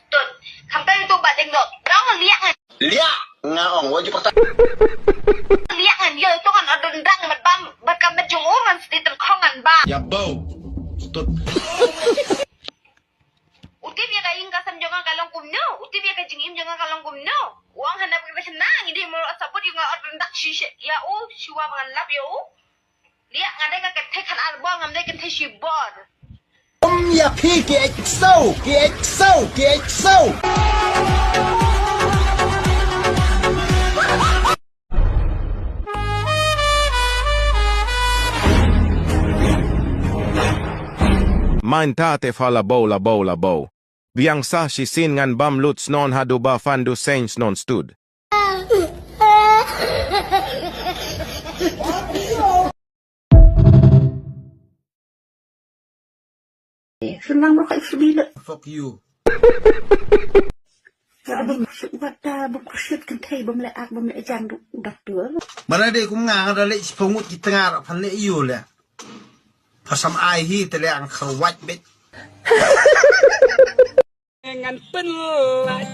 Tut, kampai tu bat tengok. Dong lihat kan. Liah, ngaong wajib pertama. Lihat kan dia tu kan ada dendang bam bakal berjumur kan di terkongan ba. Ya bau. Tut. Uti biar kain kasam jangan kalong kumno. Uti biar kajingim jangan kalong kumno. Uang hendak kita senang ini mau sabut juga ada dendak shisha. Ya siwa mengalap ya lihat ngadai ka kethe kan album ngamdai kethe shibor. Ya pi GXO. Main tate fa la bow. Biang sa shisin ngan bam luts non hadu ba fandu saints non stud. Senang mereka sebila. Fuck you. Bang wadah berkusut kentai bamleak bamleak jang doktor. Mana dia kum ngang ada lek pengut di tengah pan lek you le. Pasam ai hi tele ang khawat bet. Ngan penlat.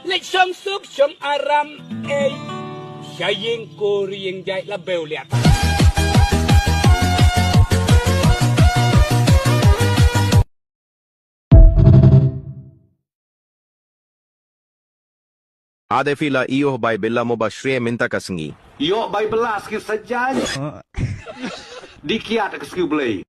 Lek som sup som aram Syaying kuri yang jahit label liat. Ade fila iyo bay bella mo ba shre minta kasengi. Yo bay belas ke saja. Dikiat ke skill play.